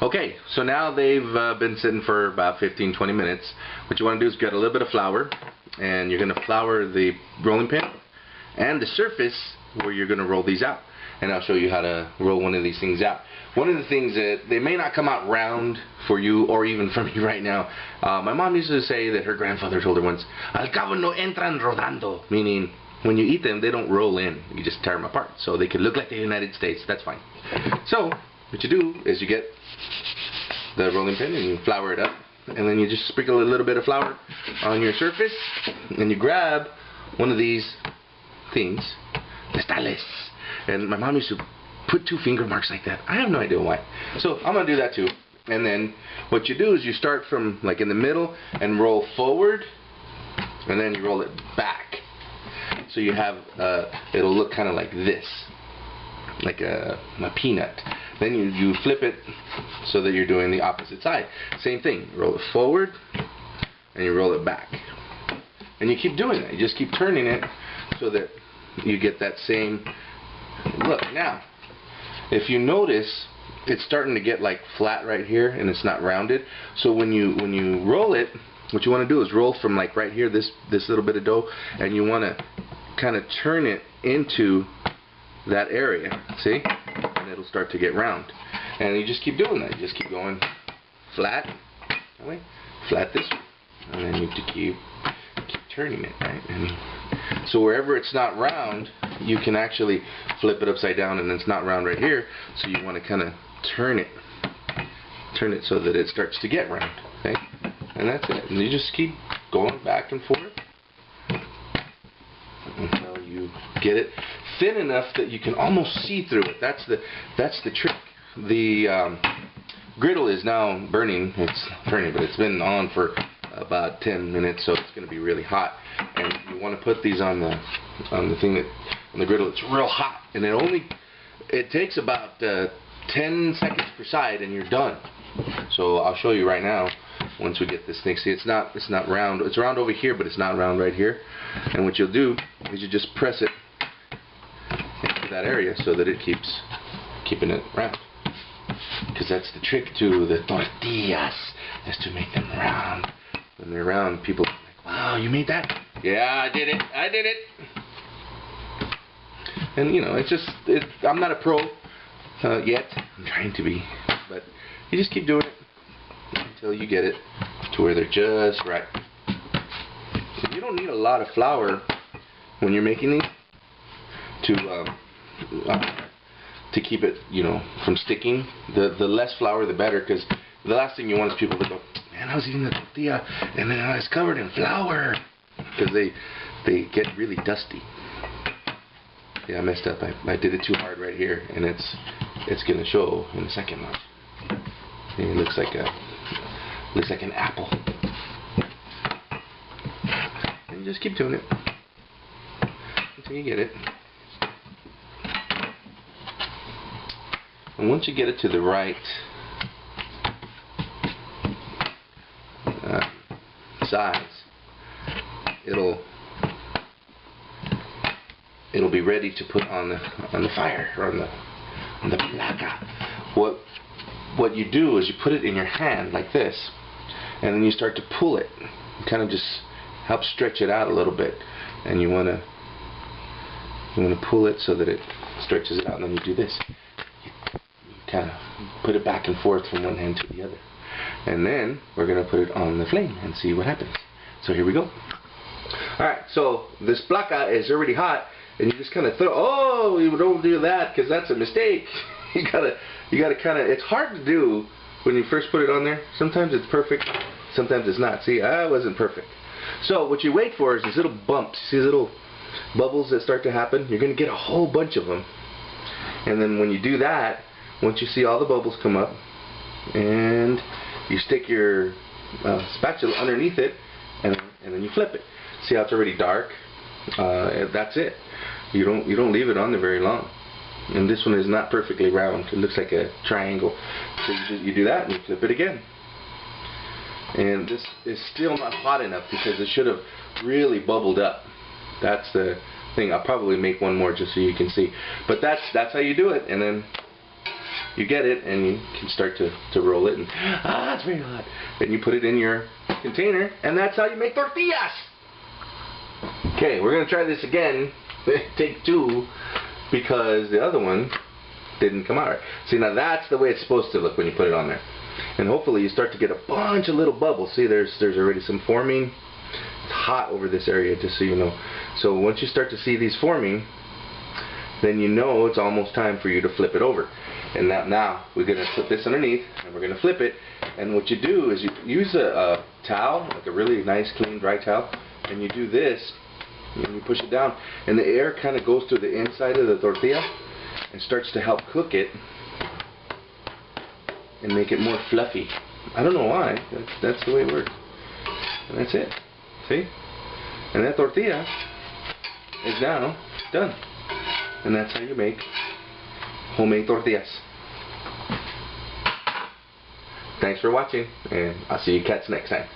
Okay, so now they've been sitting for about 15-20 minutes. What you want to do is get a little bit of flour, and you're going to flour the rolling pin and the surface where you're going to roll these out. And I'll show you how to roll one of these things out. One of the things that they may not come out round for you or even for me right now. My mom used to say that her grandfather told her once, "Al cabo no entran rodando," meaning when you eat them, they don't roll in. You just tear them apart. So they could look like the United States. That's fine. So what you do is you get the rolling pin and you flour it up, and then you just sprinkle a little bit of flour on your surface, and you grab one of these things, testales. And my mom used to put 2 finger marks like that. I have no idea why. So I'm gonna do that too. And then what you do is you start from like in the middle and roll forward, and then you roll it back. So you have it'll look kind of like this, like a peanut. Then you flip it so that you're doing the opposite side. Same thing. Roll it forward and you roll it back. And you keep doing that. You just keep turning it so that you get that same look. Now, if you notice, it's starting to get like flat right here and it's not rounded. So when you roll it, what you want to do is roll from like right here, this little bit of dough, and you want to kind of turn it into that area. See? And it'll start to get round. And you just keep doing that. You just keep going flat that way, flat this way, and then you have to keep turning it, right? And so wherever it's not round, you can actually flip it upside down, and it's not round right here. So you want to kind of turn it so that it starts to get round. Okay? And that's it. And you just keep going back and forth until you get it thin enough that you can almost see through it. That's the trick. The griddle is now burning. It's burning, but it's been on for about 10 minutes, so it's going to be really hot. And you want to put these on the thing that on the griddle. It's real hot, and it takes about 10 seconds per side, and you're done. So I'll show you right now. Once we get this thing, see, it's not round. It's round over here, but it's not round right here. And what you'll do is you just press it into that area so that it keeps keeping it round. Because that's the trick to the tortillas, is to make them round. When they're round, people are like, "Wow, you made that?" "Yeah, I did it. I did it." And you know, I'm not a pro yet. I'm trying to be, but you just keep doing it until you get it to where they're just right. So you don't need a lot of flour when you're making these to keep it, you know, from sticking. The less flour, the better, because the last thing you want is people to go, "Man, I was eating the tortilla and then I was covered in flour," because they get really dusty. Yeah, I messed up. I did it too hard right here, and it's gonna show in a second. And it looks like an apple. And you just keep doing it until you get it. And once you get it to the right size, it'll be ready to put on the fire, or on the placa. What you do is you put it in your hand like this, and then you start to pull it. You kind of just help stretch it out a little bit, and you want to pull it so that it stretches it out, and then you do this. You kind of put it back and forth from one hand to the other, and then we're going to put it on the flame and see what happens. So here we go. Alright, so this placa is already hot, and you just kind of throw. Oh, you don't do that, because that's a mistake. You gotta kind of. It's hard to do when you first put it on there. Sometimes it's perfect, sometimes it's not. See, I wasn't perfect. So what you wait for is these little bumps. See these little bubbles that start to happen? You're gonna get a whole bunch of them. And then when you do that, once you see all the bubbles come up, and you stick your spatula underneath it, and then you flip it. See how it's already dark? That's it. You don't leave it on there very long. And this one is not perfectly round. It looks like a triangle. So you do that and you flip it again. And this is still not hot enough because it should have really bubbled up. That's the thing. I'll probably make one more just so you can see. But that's how you do it. And then you get it and you can start to roll it, and it's very hot. Then you put it in your container, and that's how you make tortillas. Okay, we're gonna try this again, take 2, because the other one didn't come out right. See, now that's the way it's supposed to look when you put it on there. And hopefully you start to get a bunch of little bubbles. See, there's already some forming. It's hot over this area, just so you know. So once you start to see these forming, then you know it's almost time for you to flip it over. And now we're going to put this underneath, and we're going to flip it. And what you do is you use a towel, like a really nice, clean, dry towel, and you do this, and you push it down, and the air kind of goes through the inside of the tortilla and starts to help cook it and make it more fluffy. I don't know why. That's the way it works. And that's it. See? And that tortilla is now done. And that's how you make homemade tortillas. Thanks for watching, and I'll see you cats next time.